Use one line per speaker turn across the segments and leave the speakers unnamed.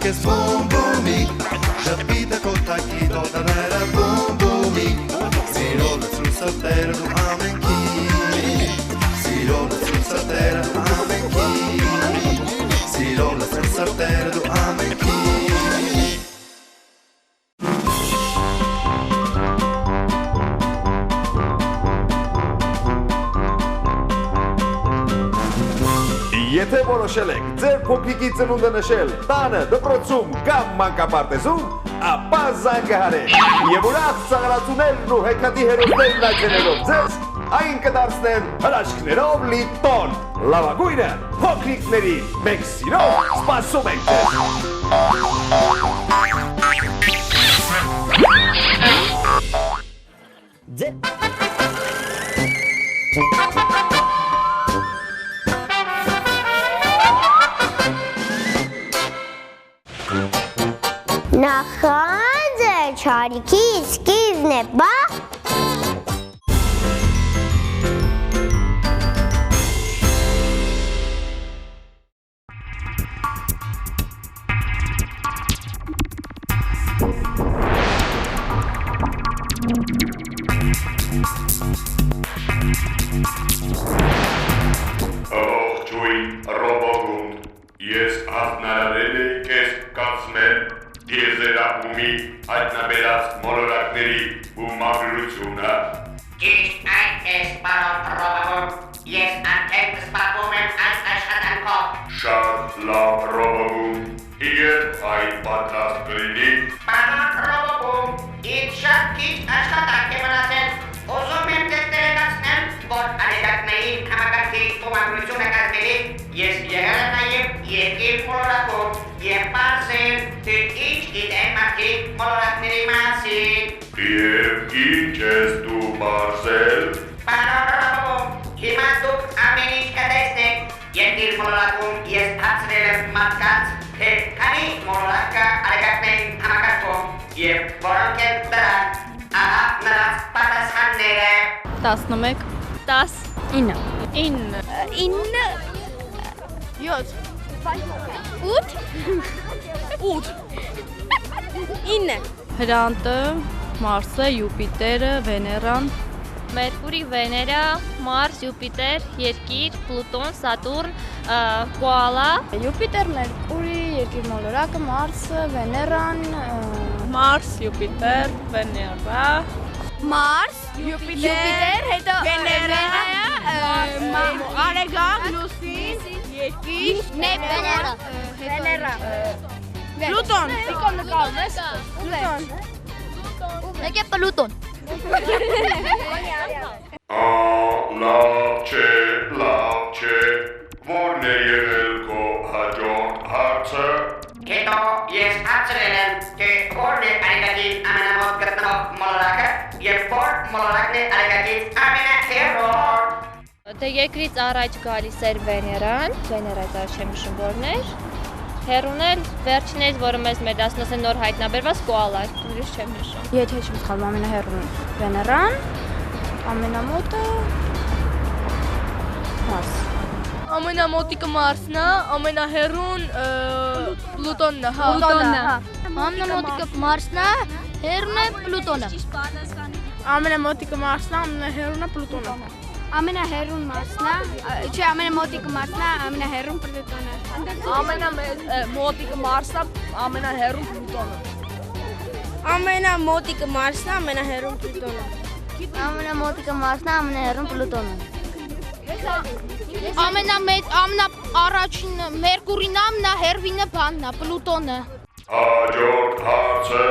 ես բումբումի Ժպիտը կոտակի դոտաները բումբումի Սիրո լծրու սրտերը դու ամենքի Սիրո լծրու սրտերը դու ամենքի Սիրո լծրու սրտերը դու ամենքի
Եթե որոշել եք ձեր փոքրիկի ծնունդը նշել տանը, դպրոցում կամ մանկապարտեզում, ապա զանգահարեք եւ ուրախ ծաղրացուներն ու հեքիաթի հերոսներն այցելելով ձեզ այն կդարձնեն հրաշքներով լի տոն։ Լավագույնը փոքրիկների մենք սիրով սպասում ենք ձեզ։
Նախանձը չարիքի սկիզբն է, բա։
Ողջույն Ռոբոգունդ, ես ակնարել էի քեզ կացնել դիեզերակումի հայտնաբերած մոլորակների բումագրությունը։
Ճիշտ այն ես, պարոն Ռոբոգունդ, ես անթեփ զբաղվում եմ այս աշխատանքով։
Շատ լավ Ռոբոգունդ, իգեր այն պատրաստ կլինի։
Պարոն Ռոբոգունդ, ինձ շատ քիչ աշխատանք է մնացել։ Ուզում եմ ձեզ տեղեկացնել, որ ալեգակներին համակարգի բումագրությունը կազմելիս ես եղել եմ նաև երկիր մոլորակում և պարզել, թե ինչ գիտեն մարդիկ մոլորակների մասին։
Եվ ինչ ես դու պարզել։
Պարոն Ռոբոգունդ, հիմա դուք ամեն ինչ կտեսնեք։ Երկիր մոլորակում ես հարցրել եմ մարդկանց, թե քանի մոլորակ կա ալեգակներին համակարգում և որոնք են դրանք։ Ահա նրանց պատասխանները։
11 10 9 7 8 9 Հրանտը, Մարսը, Յուպիտերը, Վեներան,
Մերկուրի, Վեներա, Մարս, Յուպիտեր, Երկիր, Պլուտոն, Սատուրն, Կոալա,
Յուպիտեր, Մերկուրի, Երկիր մոլորակը, Մարսը, Վեներան,
Մարս, Յուպիտեր, Վեներա,
Մարս, Յուպիտեր, հետո Վեներա, Արեգակ, Լուսին, Երկիր, Վեներա, Պլուտոն, Պլուտոն, Մեկ է Պլուտոն։
Լավ չէ, որն է եղել քո հաջորդ հարցը։
Հետո ես հարցրել եմ, թե որն է ալեգակին ամենամոտ գտնվող մոլորակը և որ մոլորակն է ալեգակից ամենահեռավոր։
Դե երկրից առաջ գալիս էր Վեներան, Վեներայից առաջ չեմ հիշում որն էր, հեռուն էլ վերջինից, որը մեզ մեծացնոց է նոր հայտնաբերված Կոալա, ուրիշ չեմ հիշում։
Եթե չեմ սխալվում, ամենահեռուն Վեներան, ամենամոտը Մարս։
Ամենամոտիկը Մարսն է, ամենահեռուն Պլուտոնն է, հա։
Ամենամոտիկը Մարսն է, հեռուն է Պլուտոնը։
Ամենամոտիկը Մարսն է, ամենահեռունը Պլուտոնը։
Ամենահեռուն Մարսն է, չէ, ամենամոտիկը Մարսն է, ամենահեռուն Պլուտոնը։
Ամենամոտիկը Մարսն է, ամենահեռուն Պլուտոնը։
Ամենամոտիկը Մարսն է, ամենահեռուն Պլուտոնը։ Ամենամոտիկը Մարսն է, ամենահեռուն Պլուտոնը։
Ամենամեծ, ամենաառաջին Մերկուրին է, ամենահեռվինը բանն է, Պլուտոնը։
Հաջորդ հարցը։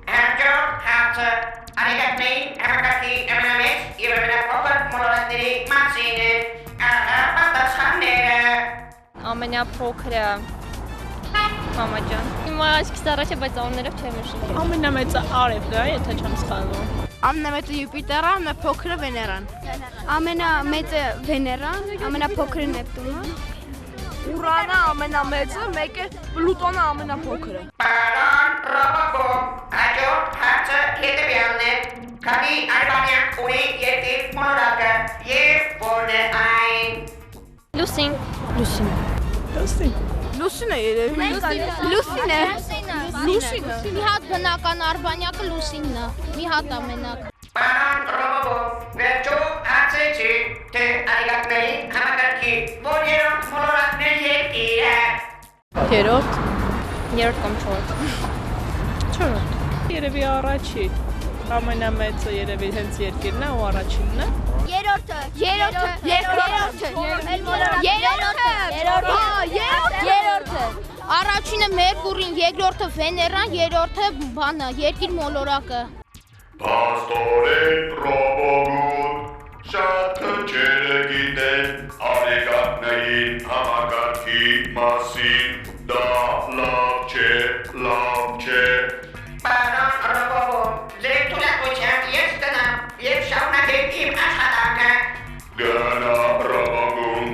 Հաջորդ հարցը ալեգակների համակարգի ամենամեծ և ամենափոքր մոլորակների մասին է։ Ահա պատասխանները։
Ամենափոքրը Մամա ջան։ Հիմա աչքիս առաջ է, բայց անուններով չեմ հիշում։
Ամենամեծը Արևն է, եթե չեմ սխալվում։
Ամենամեծը Յուպիտերը, ամենափոքրը Վեներան։ Ամենամեծը Վեներան, ամենափոքրը Նեպտունը։
Ուրանը ամենամեծը, մեկը Պլուտոնը ամենափոքրը։
Պարոն Ռոբոգունդ, հաջորդ հարցը հետևյալն է։ Քանի Ալբանիան ունի երկիր մոլորակը և որն է այն։
Լուսին։
Լուսին։
Լուսինը երևի։ Լուսինը։ Լուսինը։ Մի հատ բնական արբանյակը Լուսինն է։ Մի հատ ամենակ։
Պարոն Ռոբոկոն, վերջո հարցեցի, թե արիգակների համակարգի որ երրորդ մոլորակների երկիր է։
Երրորդ,
Երրորդ կամ չորրորդ։
չորրորդ։ Երևի առաջի։ Ամենամեծը երևի հենց երկիրն է ու առաջինն է։
Երրորդը։
Առաջինը Մերկուրին, երկրորդը Վեներան, երրորդը բանը, երկիր մոլորակը։
Պաստորեն Ռոբոգուն շատ քչերը գիտեն արեգակներին համակարգի մասին, դա լավ չէ։
Պարոն Ռոբոկոն, ձեր թույլատվությամբ ես գնամ և շարունակեմ իմ աշխատանքը։
Գնա Ռոբոգուն,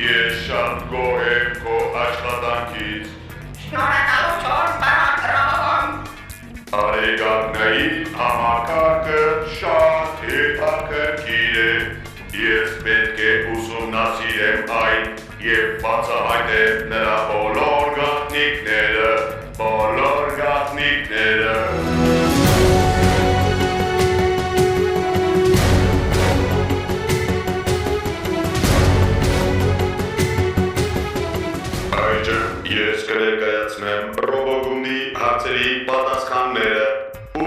ես շատ գոհ եմ քո աշխատանքից։
Շնորհակալություն, պարոն Ռոբոկոն։
Արեգակների համակարգը շատ հետաքրքիր է։ Ես պետք է ուսումնասիրեմ այն և բացահայտեմ նրա բոլոր գաղտնիքները։ Այժմ ես կներկայացնեմ Ռոբոգունդի հարցերի պատասխանները։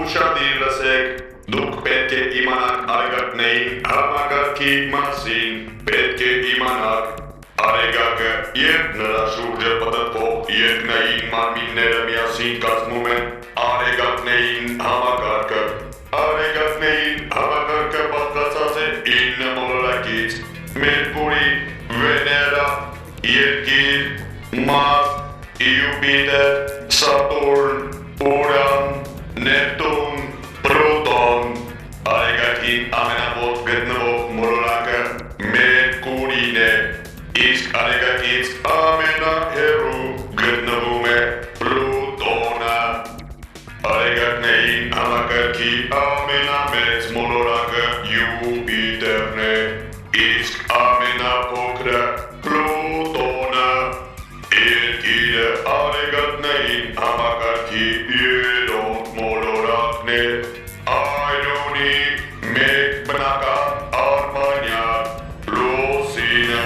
Ուշադիր լսեք, դուք պետք է իմանաք արեգակների համակարգի մասին, պետք է իմանաք արեգակը և նրա շուրջը պտտվող երկնային մարմինները միասին կազմում են արեգակներին համակարգը։ Արեգակներին համակարգը պատկացած է 9 մոլորակից՝ Մերկուրի, Վեներա, Երկիր, Մարս, Յուպիտեր, Սատուրն, Ուրան, Նեպտուն, Պլուտոն։ Արեգակի ամենամոտ գտնվող մոլորակը Մերկուրին է, իսկ արեգակից ամենահեռու գտնվում է Պլուտոնը։ Արեգակների համակարգի ամենամեծ մոլորակը Յուպիտերն է, իսկ ամենափոքրը Պլուտոնը։ Երկիրը արեգակների համակարգի երրորդ մոլորակն է, այն ունի մեկ բնական արբանյակ՝ Լուսինը։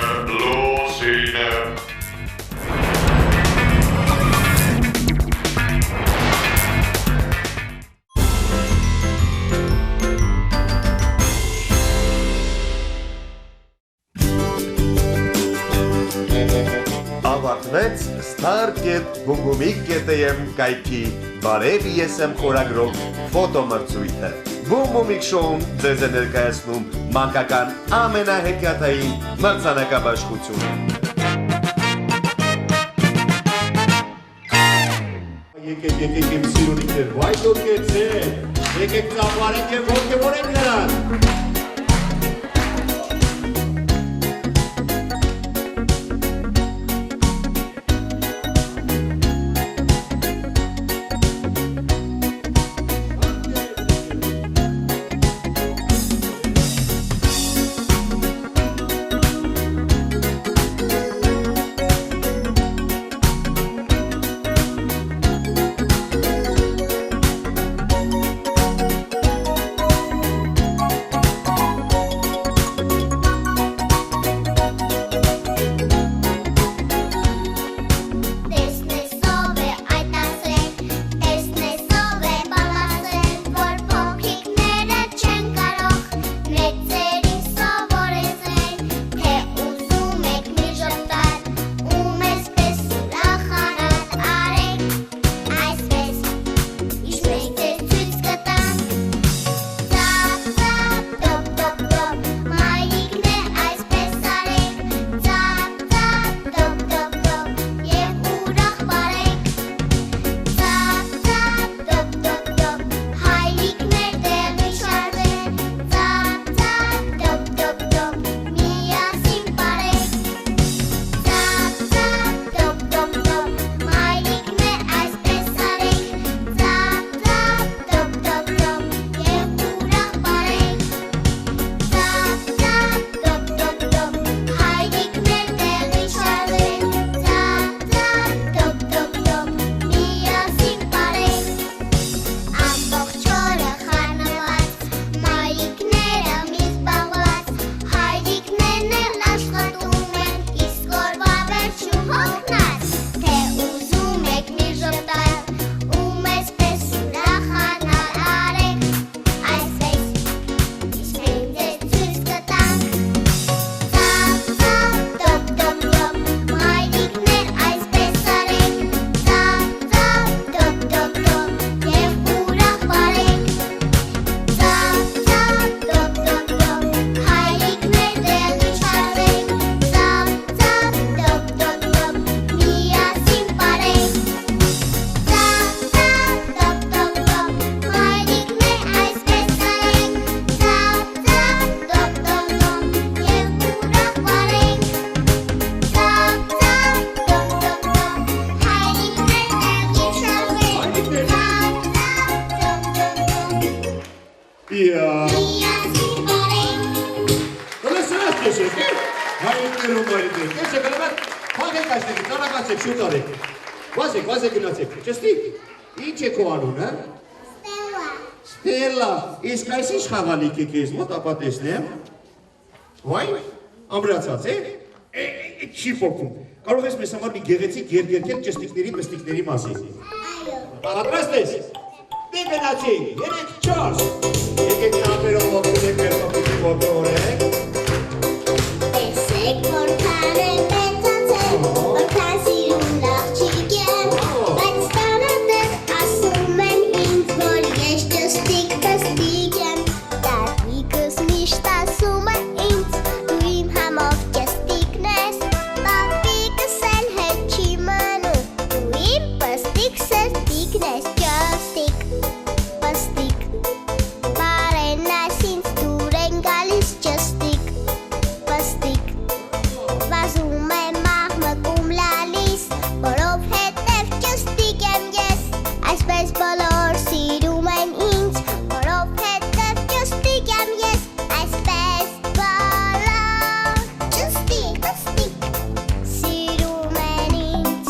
Ավարտվեց star.gumgumik.am կայքի բարև ես եմ խորագրով ֆոտոմրցույթը։ Գումգումիկ շոուն ձեզ է ներկայացնում մանկական ամենահեքիաթային մրցանակաբաշխությունը։
Եկեք իմ սիրունիքներ, վայ դոքեցեք, եկեք ծավարենք և ոգևորենք նրան։ Ծանրակացեք, շուտ արեք։ Վազեք գնացեք, ճստիկ, ինչ է քո անունը։ Ստելլա, իսկ այս ինչ խաղալիք է քեզ մոտ, ապա տեսնեմ։ Վայ, ամրացած է։ Չի փոխում։ Կարող ես մեզ համար մի գեղեցիկ երգերքել ճստիկների պստիկների մասին։ Պատրաստ ես։ Դե գնացինք, 3-4։ Եկեք նամերով ողջունեք մեր փոքրիկ ողջորեք։
Տեսեք որքան է մեծացել, որքան սիրուն աղջիկ եմ, բայց տանատեղ ասում են ինձ, որ ես ճստիկ պստիկ եմ, տատիկս միշտ ասում է ինձ, դու իմ համով ճստիկն ես, տատիկս էլ հետ չի մնում, դու իմ պստիկ սրտիկն ես, ճստիկ, պստիկ, բարեն այս ինձ դուր են գալիս ճստիկ, պստիկ, վազում եմ աղմկում լալիս, որովհետև ճստիկ եմ ես, այսպես բոլոր սիրում են ինձ, որովհետև ճստիկ եմ ես, այսպես բոլոր ճստիկ, պստիկ, սիրում են ինձ,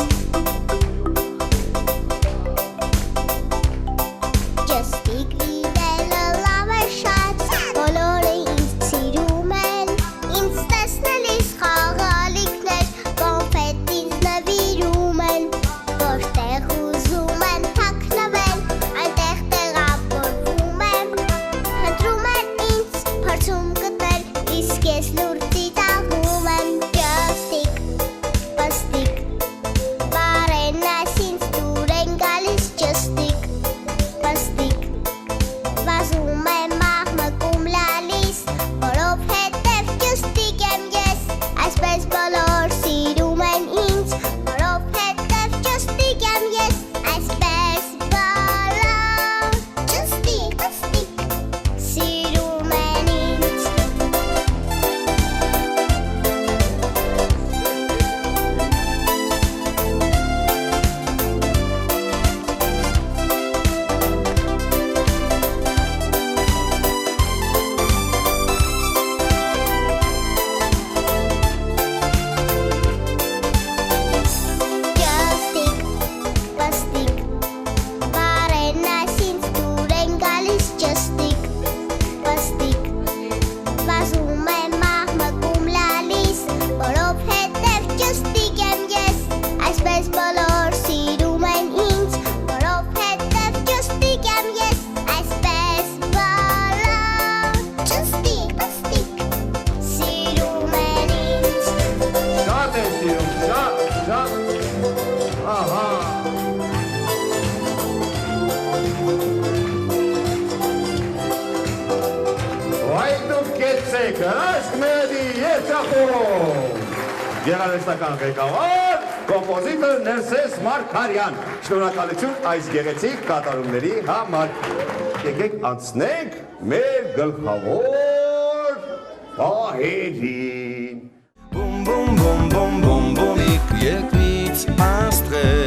ճստիկ լինելը լավ է շատ, բոլորը ինձ սիրում են, ինձ տեսնելիս խաղալիքներ, կոնֆետ ինձ նվիրում են, որտեղ ուզում են թաքնվել, այնտեղ տեղավորվում եմ, խնդրում են ինձ փորձում գտնել, իսկ ես լուր ծիծաղում եմ, ճստիկ, պստիկ, բարեն այս ինձ դուր են գալիս ճստիկ, պստիկ, վազում եմ աղմկում լալիս, որովհետև ճստիկ եմ ես, այսպես բոլոր սիրում են ինձ, որովհետև ճստիկ եմ ես, այսպես բոլոր ճստիկ, պստիկ, սիրում են ինձ։ Ճստիկ, պստիկ, բարեն այս ինձ դուր են գալիս ճստիկ, պստիկ, վազում եմ աղմկում լալիս, որովհետև ճստիկ եմ ես, այսպես բոլոր սիրում են ինձ, որովհետև ճստիկ եմ ես, այսպես բոլոր ճստիկ, պստիկ, սիրում են ինձ։
Շատ են սիրում, շատ, ահա։ Վայ դուք կեցեք, հրաշք մերի երջախոմ։ Գեղարվեստական ղեկավար, կոմպոզիտոր Ներսես Մարգարյան։ Շնորհակալություն այս գեղեցիկ կատարումների համար։ Եկեք անցնենք մեր գլխավոր պահերին։
Boum boum boum boum boum boum, ik weet niet aanstreven.